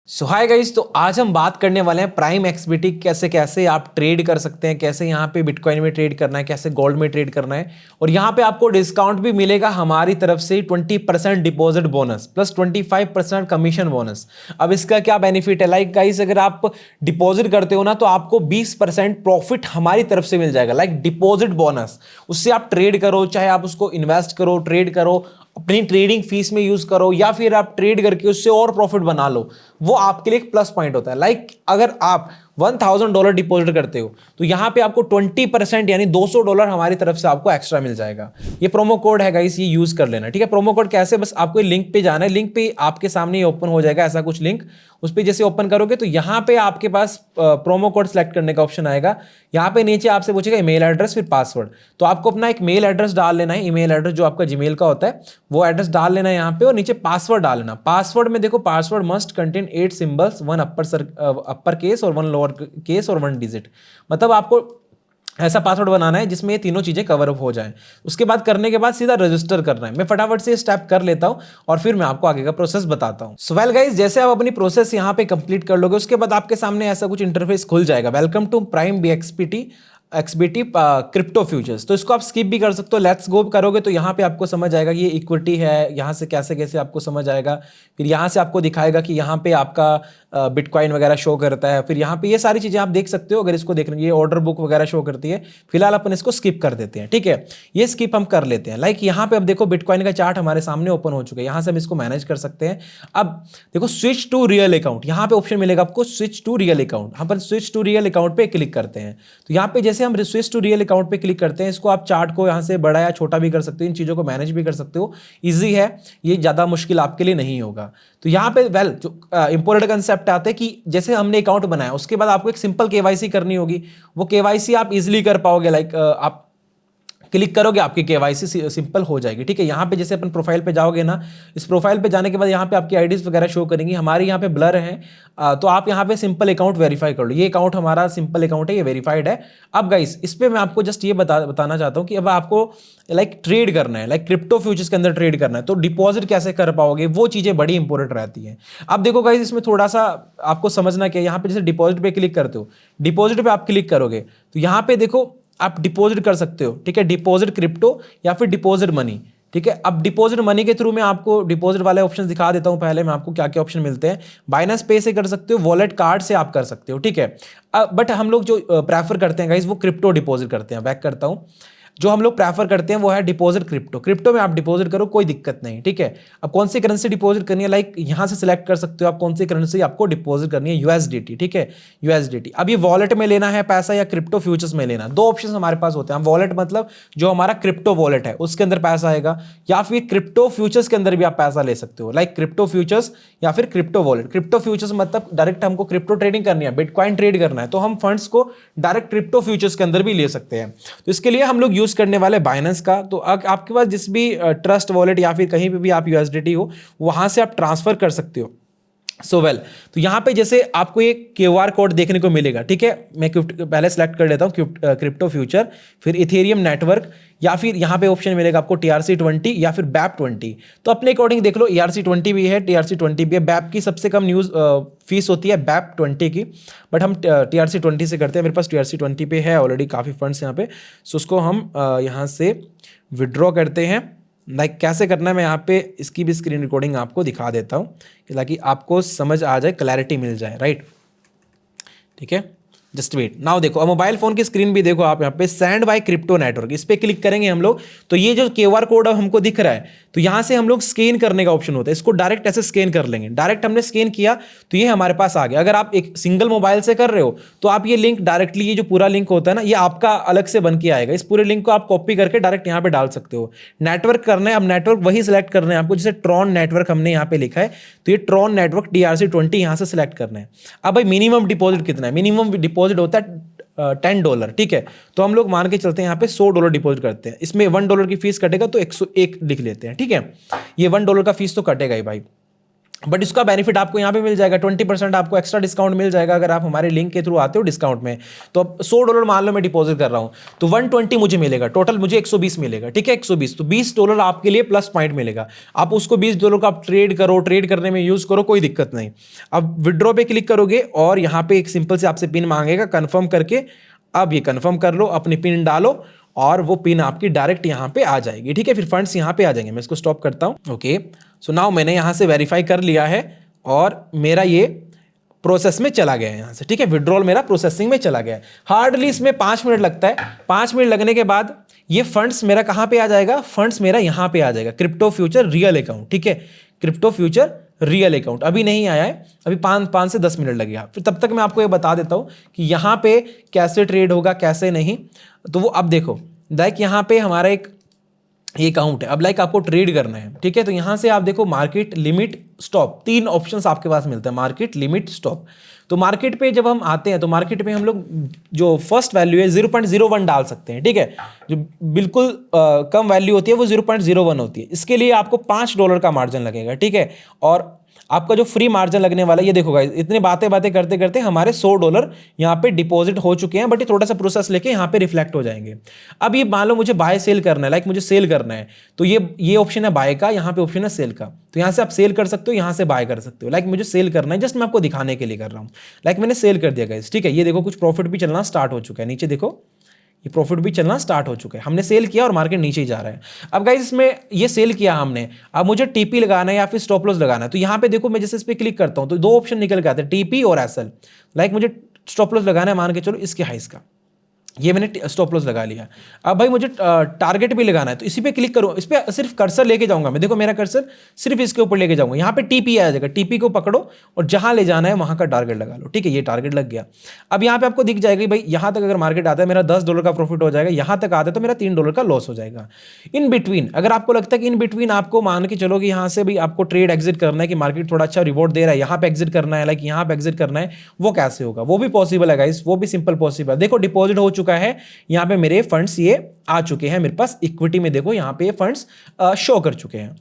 सो hi guys, तो आज हम बात करने वाले हैं प्राइम एक्सबीटी कैसे कैसे आप ट्रेड कर सकते हैं, कैसे यहाँ पे बिटकॉइन में ट्रेड करना है, कैसे गोल्ड में ट्रेड करना है। और यहाँ पे आपको डिस्काउंट भी मिलेगा हमारी तरफ से 20% deposit bonus plus 25% commission bonus. अब इसका क्या बेनिफिट है, लाइक गाइस अगर आप डिपॉजिट करते हो ना तो आपको 20% प्रॉफिट हमारी तरफ से मिल जाएगा, लाइक डिपॉजिट बोनस। उससे आप ट्रेड करो, चाहे आप उसको इन्वेस्ट करो, ट्रेड करो, अपनी ट्रेडिंग फीस में यूज करो, या फिर आप ट्रेड करके उससे और प्रॉफिट बना लो, वो आपके लिए एक प्लस पॉइंट होता है। लाइक अगर आप $1000 डिपॉजिट करते हो तो यहां पे आपको 20% यानी $200 हमारी तरफ से आपको एक्स्ट्रा मिल जाएगा। ये प्रोमो कोड है गाइस, ये यूज कर लेना, ठीक है। प्रोमो कोड कैसे, बस आपको लिंक पे जाना है, लिंक पे आपके सामने ये ओपन हो जाएगा ऐसा कुछ लिंक। उस पे जैसे ओपन करोगे तो यहां पे आपके पास प्रोमो कोड सेलेक्ट करने का ऑप्शन आएगा। यहां पे नीचे आपसे पूछेगा ईमेल एड्रेस फिर पासवर्ड, तो आपको अपना एक मेल एड्रेस डाल लेना है, ईमेल एड्रेस जो आपका जीमेल का होता है वो एड्रेस डाल लेना है यहाँ पे, और नीचे पासवर्ड डाल लेना। पासवर्ड में देखो, password must contain 8 symbols, 1 upper case और 1 लोअर केस और 1 डिजिट। मतलब आपको ऐसा पासवर्ड बनाना है जिसमें ये तीनों चीजें कवर अप हो जाएं। उसके बाद करने के बाद सीधा रजिस्टर करना है। मैं फटाफट से स्टेप कर लेता हूं और फिर मैं आपको आगे का प्रोसेस बताता हूं। सो वेल गाइस, जैसे आप अपनी प्रोसेस यहां पे कंप्लीट कर लोगे उसके बाद आपके सामने ऐसा कुछ इंटरफेस खुल जाएगा, welcome to prime XBT crypto futures. तो इसको आप स्किप भी कर सकते हो। लेट्स गो करोगे तो यहाँ पे आपको समझ आएगा कि ये इक्विटी है, यहाँ से कैसे कैसे आपको समझ आएगा। फिर यहाँ से आपको दिखाएगा कि यहाँ पे आपका बिटकॉइन वगैरह शो करता है। फिर यहाँ पे ये सारी चीज़ें आप देख सकते हो। अगर इसको देखने, ये ऑर्डर बुक वगैरह शो करती है। फिलहाल अपन इसको स्किप कर देते हैं, ठीक है। ये स्किप हम कर लेते हैं। लाइक यहाँ पे अब देखो बिटकॉइन का चार्ट हमारे सामने ओपन हो चुका है, यहाँ से हम इसको मैनेज कर सकते हैं। अब देखो स्विच टू रियल अकाउंट, यहाँ पे ऑप्शन मिलेगा आपको स्विच टू रियल अकाउंट। हम पर स्विच टू रियल अकाउंट पे क्लिक करते हैं तो यहाँ पे जैसे हम स्विच टू रियल अकाउंट पे क्लिक करते हैं, इसको आप चार्ट को यहाँ से बड़ा या छोटा भी कर सकते हो, इन चीज़ों को मैनेज भी कर सकते हो। इजी है, ये ज़्यादा मुश्किल आपके लिए नहीं होगा। तो यहाँ पे वेल जो इंपॉर्टेंट कंसेप्ट आते हैं कि जैसे हमने अकाउंट बनाया उसके बाद आपको एक सिंपल केवाईसी करनी होगी। वो केवाईसी आप इजीली कर पाओगे, लाइक आप क्लिक करोगे आपकी केवाईसी सिंपल हो जाएगी, ठीक है। यहाँ पे जैसे अपन प्रोफाइल पे जाओगे ना, इस प्रोफाइल पे जाने के बाद यहाँ पे आपकी आईडीज वगैरह शो करेंगी। हमारी यहाँ पे ब्लर है, तो आप यहाँ पे सिंपल अकाउंट वेरीफाई कर लो। ये अकाउंट हमारा सिंपल अकाउंट है, ये वेरीफाइड है। अब गाइस इस पे मैं आपको जस्ट ये बताना चाहता हूँ कि अब आपको लाइक ट्रेड करना है, लाइक क्रिप्टो फ्यूचर्स के अंदर ट्रेड करना है, तो डिपॉजिट कैसे कर पाओगे, वो चीजें बड़ी इंपॉर्टेंट रहती हैं। अब देखो गाइस, इसमें थोड़ा सा आपको समझना क्या है। यहाँ पे जैसे डिपॉजिट पे क्लिक करते हो, डिपॉजिट पे आप क्लिक करोगे तो यहाँ पे देखो आप डिपॉजिट कर सकते हो, ठीक है। डिपॉजिट क्रिप्टो या फिर डिपॉजिट मनी, ठीक है। अब डिपॉजिट मनी के थ्रू मैं आपको डिपॉजिट वाले ऑप्शन दिखा देता हूं। पहले मैं आपको क्या क्या ऑप्शन मिलते हैं। बाइनेंस पे से कर सकते हो, वॉलेट कार्ड से आप कर सकते हो, ठीक है। बट हम लोग जो प्रेफर करते हैं गाइस वो क्रिप्टो डिपॉजिट करते हैं। बैक करता हूं, जो हम लोग प्रेफर करते हैं वो है डिपॉजिट क्रिप्टो। क्रिप्टो में आप डिपॉजिट करो, कोई दिक्कत नहीं, ठीक है। अब कौन सी करेंसी डिपॉजिट करनी है, लाइक यहां से सिलेक्ट कर सकते हो आप कौन सी करेंसी आपको डिपॉजिट करनी है। यूएसडीटी, ठीक है, यूएसडीटी। अब ये वॉलेट में लेना है पैसा या क्रिप्टो फ्यूचर्स में लेना, दो ऑप्शन हमारे पास होते हैं। वॉलेट मतलब जो हमारा क्रिप्टो वॉलेट है उसके अंदर पैसा आएगा, या फिर क्रिप्टो फ्यूचर्स के अंदर भी आप पैसा ले सकते हो, लाइक क्रिप्टो फ्यूचर्स या फिर क्रिप्टो वॉलेट। क्रिप्टो फ्यूचर्स मतलब डायरेक्ट हमको क्रिप्टो ट्रेडिंग करनी है, बिटकॉइन ट्रेड करना है, तो हम फंड्स को डायरेक्ट क्रिप्टो फ्यूचर्स के अंदर भी ले सकते हैं। तो इसके लिए हम लोग यूज करने वाले बाइनेंस का। तो आपके पास जिस भी ट्रस्ट वॉलेट या फिर कहीं पे भी आप यूएसडीटी हो वहां से आप ट्रांसफर कर सकते हो। सो वेल, तो यहां पे जैसे आपको एक क्यूआर कोड देखने को मिलेगा, ठीक है। मैं पहले सेलेक्ट कर लेता हूं क्रिप्टो फ्यूचर, फिर इथेरियम नेटवर्क, या फिर यहां पे ऑप्शन मिलेगा आपको TRC20 या फिर BAP20। तो अपने अकॉर्डिंग देख लो, ERC20 भी है, TRC20 भी है। बैप की सबसे कम न्यूज फीस होती है BAP20 की, बट हम TRC20 से करते हैं। मेरे पास TRC20 पे है ऑलरेडी काफ़ी फंड्स यहाँ पे, सो उसको हम यहाँ से विड्रॉ करते हैं। लाइक कैसे करना है मैं यहाँ पे इसकी भी स्क्रीन रिकॉर्डिंग आपको दिखा देता हूँ ताकि आपको समझ आ जाए, क्लैरिटी मिल जाए, राइट, ठीक है। जस्ट वेट नाउ, देखो अब मोबाइल फोन की स्क्रीन भी देखो आप, यहाँ पे सेंड बाय क्रिप्टो नेटवर्क, इस पे क्लिक करेंगे हम लोग तो ये जो क्यूआर कोड अब हमको दिख रहा है तो यहाँ से हम लोग स्कैन करने का ऑप्शन होता है। इसको डायरेक्ट ऐसे स्कैन कर लेंगे। डायरेक्ट हमने स्कैन किया तो ये हमारे पास आ गया। अगर आप एक सिंगल मोबाइल से कर रहे हो तो आप ये लिंक डायरेक्टली, ये जो पूरा लिंक होता है ना, ये आपका अलग से बन के आएगा। इस पूरे लिंक को आप कॉपी करके डायरेक्ट यहाँ पे डाल सकते हो। नेटवर्क करना है, अब नेटवर्क वही सिलेक्ट करना है आपको, जैसे ट्रॉन नेटवर्क हमने यहाँ पे लिखा है तो ये ट्रॉन नेटवर्क TRC20 यहाँ से सिलेक्ट करना है। अब भाई मिनिमम डिपॉजिट कितना है, मिनिमम डिपॉजिट होता है $10, ठीक है। तो हम लोग मान के चलते हैं यहाँ पे $100 डिपॉजिट करते हैं। इसमें $1 की फीस कटेगा तो 101 लिख लेते हैं, ठीक है। ये $1 का फीस तो कटेगा ही भाई। बट इसका बेनिफिट आपको यहाँ पे मिल जाएगा, 20% आपको एक्स्ट्रा डिस्काउंट मिल जाएगा अगर आप हमारे लिंक के थ्रू आते हो डिस्काउंट में। तो अब $100 मान लो मैं डिपॉजिट कर रहा हूँ, तो 120 मुझे मिलेगा, टोटल मुझे 120 मिलेगा, ठीक है 120, तो $20 आपके लिए प्लस पॉइंट मिलेगा। आप उसको $20 का आप ट्रेड करो, ट्रेड करने में यूज करो, कोई दिक्कत नहीं। अब विड्रॉ पे क्लिक करोगे और यहाँ पे एक सिंपल से आपसे पिन मांगेगा, कन्फर्म करके अब ये कन्फर्म कर लो, अपनी पिन डालो और वो पिन आपकी डायरेक्ट यहाँ पे आ जाएगी, ठीक है। फिर फंड्स यहाँ पे आ जाएंगे। मैं इसको स्टॉप करता हूँ। ओके, सो नाउ मैंने यहाँ से वेरीफाई कर लिया है और मेरा ये प्रोसेस में चला गया है यहाँ से, ठीक है, विड्रॉल मेरा प्रोसेसिंग में चला गया है। हार्डली इसमें 5 मिनट लगता है। 5 मिनट लगने के बाद ये फंड्स मेरा कहाँ पे आ जाएगा, फंड्स मेरा यहाँ पे आ जाएगा, क्रिप्टो फ्यूचर रियल अकाउंट, ठीक है, क्रिप्टो फ्यूचर रियल अकाउंट। अभी नहीं आया है, अभी 5 से 10 मिनट लगेगा। फिर तब तक मैं आपको ये बता देता हूँ कि यहाँ पे कैसे ट्रेड होगा कैसे नहीं। तो वो अब देखो लाइक यहाँ पे हमारा एक ये अकाउंट है, अब लाइक आपको ट्रेड करना है, ठीक है। तो यहाँ से आप देखो मार्केट, लिमिट, स्टॉप, 3 ऑप्शंस आपके पास मिलते हैं, मार्केट, लिमिट, स्टॉप। तो मार्केट पे जब हम आते हैं तो मार्केट पे हम लोग जो फर्स्ट वैल्यू है 0.01 डाल सकते हैं, ठीक है। जो बिल्कुल कम वैल्यू होती है वो 0.01 होती है। इसके लिए आपको $5 का मार्जिन लगेगा, ठीक है। और आपका जो फ्री मार्जिन लगने वाला है, ये देखो गाइस, इतने बातें करते करते हमारे $100 यहाँ पे डिपॉजिट हो चुके हैं, बट ये थोड़ा सा प्रोसेस लेके यहाँ पे रिफ्लेक्ट हो जाएंगे। अब ये मान लो मुझे बाय सेल करना है, लाइक मुझे सेल करना है, तो ये ऑप्शन है बाय का, यहाँ पे ऑप्शन है सेल का। तो यहाँ से आप सेल कर सकते हो, यहाँ से बाय कर सकते हो। लाइक मुझे सेल करना है, जस्ट मैं आपको दिखाने के लिए कर रहा हूँ। लाइक मैंने सेल कर दिया गाइस, ठीक है। ये देखो कुछ प्रॉफिट भी चलना स्टार्ट हो चुका है, नीचे देखो ये प्रॉफिट भी चलना स्टार्ट हो चुका है। हमने सेल किया और मार्केट नीचे ही जा रहा है। अब गाइस इसमें ये सेल किया हमने, अब मुझे टीपी लगाना है या फिर स्टॉप लॉस लगाना है। तो यहाँ पे देखो मैं जैसे इस पे क्लिक करता हूँ तो 2 ऑप्शन निकल के आते हैं, टीपी और एसएल। लाइक मुझे स्टॉप लॉस लगाना है, मान के चलो इसके हाइस का, ये मैंने स्टॉप लॉस लगा लिया। अब भाई मुझे टारगेट भी लगाना है, तो इसी पे क्लिक करूँ, इस पे सिर्फ कर्सर लेके जाऊंगा मैं, देखो मेरा कर्सर सिर्फ इसके ऊपर लेके जाऊंगा, यहाँ पे टीपी आ जाएगा, टीपी को पकड़ो और जहां ले जाना है वहां का टारगेट लगा लो, ठीक है। ये टारगेट लग गया। अब यहाँ पे आपको दिख जाएगा भाई यहाँ तक अगर मार्केट आता है मेरा $10 का प्रॉफिट हो जाएगा, यहाँ तक आता है तो मेरा $3 का लॉस हो जाएगा। इन बिटवीन अगर आपको लगता है कि इन बिटवीन आपको मान के चलो कि यहाँ से भी आपको ट्रेड एग्जिट करना है, कि मार्केट थोड़ा अच्छा रिवॉर्ड दे रहा है, यहाँ पे एग्जिट करना है, लाइक यहाँ पे एग्जिट करना है, वो कैसे होगा, वो भी पॉसिबल है गाइस, वो भी सिंपल पॉसिबल है। देखो डिपॉजिट हो चुका है, यहाँ पे मेरे फंड्स ये आ चुके हैं मेरे पास, इक्विटी में देखो यहाँ पे ये फंड्स शो कर चुके हैं।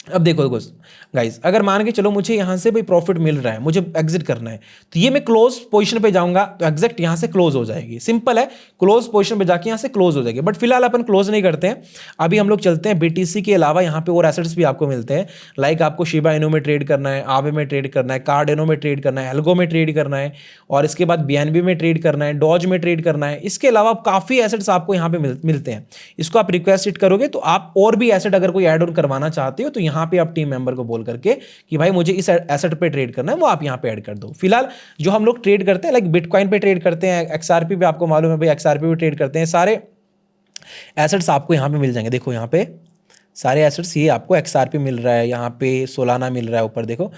अब देखो गाइस, अगर मान के चलो मुझे यहां से भी प्रॉफिट मिल रहा है, मुझे एग्जिट करना है, तो ये मैं क्लोज पोजीशन पे जाऊंगा तो एग्जैक्ट यहां से क्लोज हो जाएगी। सिंपल है, क्लोज पोजीशन पे जाके यहां से क्लोज हो जाएगी। बट फिलहाल अपन क्लोज नहीं करते हैं, अभी हम लोग चलते हैं बीटीसी के अलावा यहाँ पे और एसेट्स भी आपको मिलते हैं। लाइक आपको शिबा इनो में ट्रेड करना है, आवे में ट्रेड करना है, कार्डेनो में ट्रेड करना है, एल्गो में ट्रेड करना है, और इसके बाद बीएनबी में ट्रेड करना है, डॉज में ट्रेड करना है। इसके अलावा काफी एसेट्स आपको यहाँ पे मिलते हैं। इसको आप रिक्वेस्ट इट करोगे तो आप और भी एसेट अगर कोई ऐड ऑन करवाना चाहते हो तो यहाँ पे आप टीम मेंबर को बोल करके कि भाई मुझे इस एसेट पे ट्रेड करना है, वो आप यहाँ पे ऐड कर दो। फिलहाल जो हम लोग ट्रेड करते हैं लाइक बिटकॉइन पे ट्रेड करते हैं, एक्सआरपी पे आपको मालूम है भाई एक्सआरपी पे ट्रेड करते हैं, सारे एसेट्स आपको यहाँ पे मिल जाएंगे। देखो यहाँ पे सारे एसेट्स ये आपको एक्सआरपी मिल रहा है, यहाँ पे सोलाना मिल रहा है, ऊपर देखो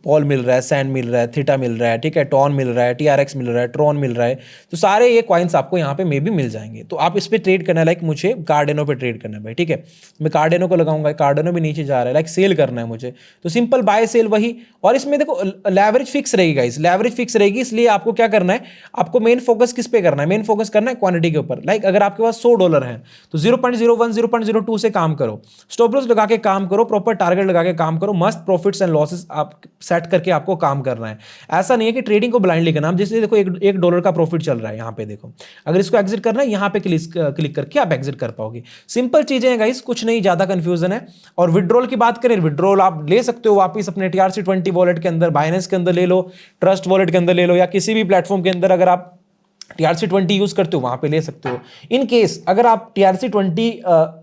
पॉल मिल रहा है, सैंड मिल रहा है, थीटा मिल रहा है, ठीक है, टॉन मिल रहा है, टीआरएक्स मिल रहा है, ट्रॉन मिल रहा है। तो सारे ये कॉइन्स आपको यहाँ पे मे भी मिल जाएंगे। तो आप इस पे ट्रेड करना है, लाइक मुझे कार्डेनो पे ट्रेड करना है भाई, ठीक है, मैं कार्डेनो को लगाऊंगा, कार्डेनो भी नीचे जा रहा है, लाइक सेल करना है मुझे, तो सिंपल बाय सेल वही। और इसमें देखो लेवरेज फिक्स रहेगी गाइस, लेवरेज फिक्स रहेगी, इसलिए आपको क्या करना है, आपको मेन फोकस किस पे करना है, मेन फोकस करना है क्वांटिटी के ऊपर। लाइक अगर आपके पास $100 है तो 0.01 0.02 से काम करो, स्टॉप लॉस लगा के काम करो, प्रॉपर टारगेट लगा के काम करो, मस्त प्रॉफिट्स एंड लॉसेस आप सेट करके आपको काम करना है। ऐसा नहीं है कि ट्रेडिंग को ब्लाइंडली करना। जैसे देखो $1 का प्रॉफिट चल रहा है यहाँ पे, देखो अगर इसको एग्जिट करना है यहाँ पे क्लिक करके आप एग्जिट कर पाओगे। सिंपल चीजें हैं गाइस, कुछ नहीं ज्यादा कंफ्यूजन है। और विड्रॉल की बात करें, विड्रॉल आप ले सकते हो वापस अपने TRC20 वॉलेट के अंदर, बाइनेंस के अंदर ले लो, ट्रस्ट वॉलेट के अंदर ले लो, या किसी भी प्लेटफॉर्म के अंदर अगर आप TRC20 यूज करते हो वहां पे ले सकते हो। इन केस अगर आप TRC20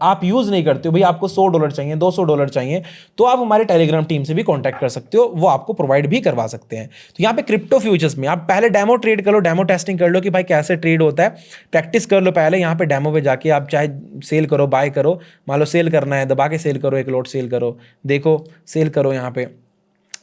आप यूज नहीं करते हो, भाई आपको $100 चाहिए, $200 चाहिए, तो आप हमारे टेलीग्राम टीम से भी कांटेक्ट कर सकते हो, वो आपको प्रोवाइड भी करवा सकते हैं। तो यहाँ पे क्रिप्टो फ्यूचर्स में आप पहले डेमो ट्रेड कर लो, डेमो टेस्टिंग कर लो कि भाई कैसे ट्रेड होता है, प्रैक्टिस कर लो पहले। यहाँ पे डेमो पे जाके आप चाहे सेल करो, बाय करो, मान लो सेल करना है, दबा के सेल करो, एक लॉट सेल करो, देखो सेल करो, यहाँ पे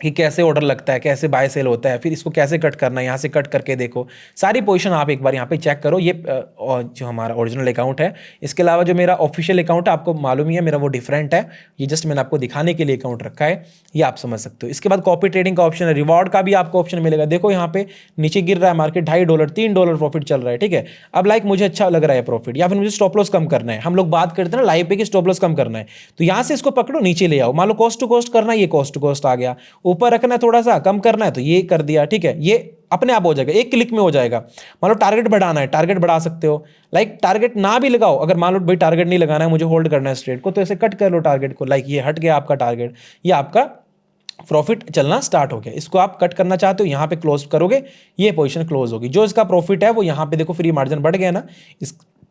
कि कैसे ऑर्डर लगता है, कैसे बाय सेल होता है, फिर इसको कैसे कट करना है, यहाँ से कट करके देखो सारी पोजीशन आप एक बार यहाँ पे चेक करो। ये जो हमारा ओरिजिनल अकाउंट है, इसके अलावा जो मेरा ऑफिशियल अकाउंट है आपको मालूम ही है मेरा वो डिफरेंट है, ये जस्ट मैंने आपको दिखाने के लिए अकाउंट रखा है, ये आप समझ सकते हो। इसके बाद कॉपी ट्रेडिंग का ऑप्शन है, रिवॉर्ड का भी आपको ऑप्शन मिलेगा। देखो यहाँ पे नीचे गिर रहा है मार्केट, $2.5 $3 प्रॉफिट चल रहा है, ठीक है। अब लाइक मुझे अच्छा लग रहा है प्रॉफिट, या फिर मुझे स्टॉप लॉस कम करना है, हम लोग बात करते हैं ना लाइव पे कि स्टॉप लॉस कम करना है, तो यहाँ से इसको पकड़ो नीचे ले आओ। मान लो कॉस्ट टू कॉस्ट करना है, ये कॉस्ट टू कॉस्ट आ गया, ऊपर रखना है थोड़ा सा कम करना है तो ये कर दिया, ठीक है। ये अपने आप हो जाएगा, एक क्लिक में हो जाएगा। मान लो टारगेट बढ़ाना है, टारगेट बढ़ा सकते हो, लाइक टारगेट ना भी लगाओ, अगर मान लो भाई टारगेट नहीं लगाना है, मुझे होल्ड करना है स्ट्रेट को, तो ऐसे कट कर लो टारगेट को, लाइक ये हट गया आपका टारगेट, ये आपका प्रॉफिट चलना स्टार्ट हो गया। इसको आप कट करना चाहते हो, यहाँ पे क्लोज करोगे, ये पोजीशन क्लोज होगी। जो इसका प्रॉफिट है वो यहाँ पे देखो फ्री मार्जिन बढ़ गया ना,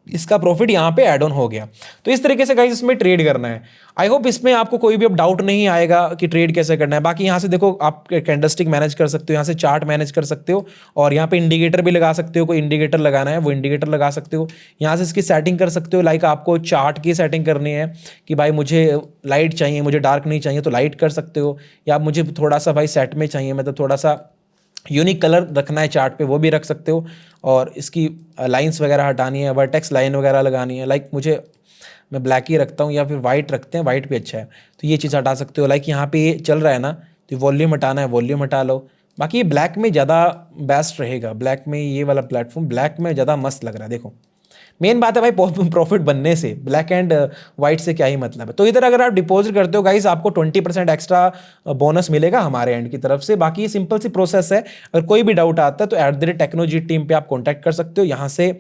इसका प्रॉफिट यहाँ पे ऐड ऑन हो गया। तो इस तरीके से गाइस इसमें ट्रेड करना है। आई होप इसमें आपको कोई भी अब डाउट नहीं आएगा कि ट्रेड कैसे करना है। बाकी यहाँ से देखो आप कैंडलस्टिक मैनेज कर सकते हो, यहाँ से चार्ट मैनेज कर सकते हो, और यहाँ पे इंडिकेटर भी लगा सकते हो, कोई इंडिकेटर लगाना है वो इंडिकेटर लगा सकते हो। यहाँ से इसकी सेटिंग कर सकते हो, लाइक आपको चार्ट की सेटिंग करनी है कि भाई मुझे लाइट चाहिए, मुझे डार्क नहीं चाहिए, तो लाइट कर सकते हो, या मुझे थोड़ा सा भाई सेट में चाहिए, मतलब थोड़ा सा यूनिक कलर रखना है चार्ट पे, वो भी रख सकते हो। और इसकी लाइंस वगैरह हटानी है, वर्टेक्स लाइन वगैरह लगानी है, लाइक मैं ब्लैक ही रखता हूँ, या फिर वाइट रखते हैं, वाइट भी अच्छा है, तो ये चीज़ हटा सकते हो। लाइक यहाँ पे ये चल रहा है ना, तो वॉल्यूम हटाना है, वॉल्यूम हटा लो। बाकी ये ब्लैक में ज़्यादा बेस्ट रहेगा, ब्लैक में ये वाला प्लेटफॉर्म ब्लैक में ज़्यादा मस्त लग रहा है। देखो मेन बात है भाई प्रॉफिट बनने से, ब्लैक एंड वाइट से क्या ही मतलब है। तो इधर अगर आप डिपॉजिट करते हो गाइस, आपको 20% एक्स्ट्रा बोनस मिलेगा हमारे एंड की तरफ से। बाकी ये सिंपल सी प्रोसेस है, अगर कोई भी डाउट आता है तो @टेक्नोजी टीम पे आप कॉन्टैक्ट कर सकते हो, यहाँ से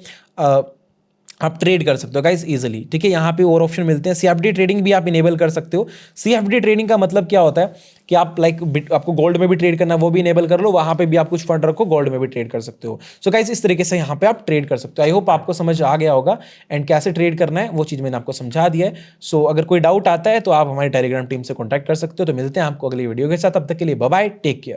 आप ट्रेड कर सकते हो गाइस इजीली, ठीक है। यहाँ पे और ऑप्शन मिलते हैं, CFD ट्रेडिंग भी आप इनेबल कर सकते हो। CFD ट्रेडिंग का मतलब क्या होता है कि आप लाइक आपको गोल्ड में भी ट्रेड करना है, वो भी इनेबल कर लो, वहाँ पे भी आप कुछ फंड रखो, गोल्ड में भी ट्रेड कर सकते हो। सो गाइस इस तरीके से यहाँ पे आप ट्रेड कर सकते हो। आई होप आपको समझ आ गया होगा, एंड कैसे ट्रेड करना है वो चीज़ मैंने आपको समझा दिया है। सो अगर कोई डाउट आता है तो आप हमारी टेलीग्राम टीम से कॉन्टैक्ट कर सकते हो। तो मिलते हैं आपको अगली वीडियो के साथ, तब तक के लिए बाय बाय, टेक केयर।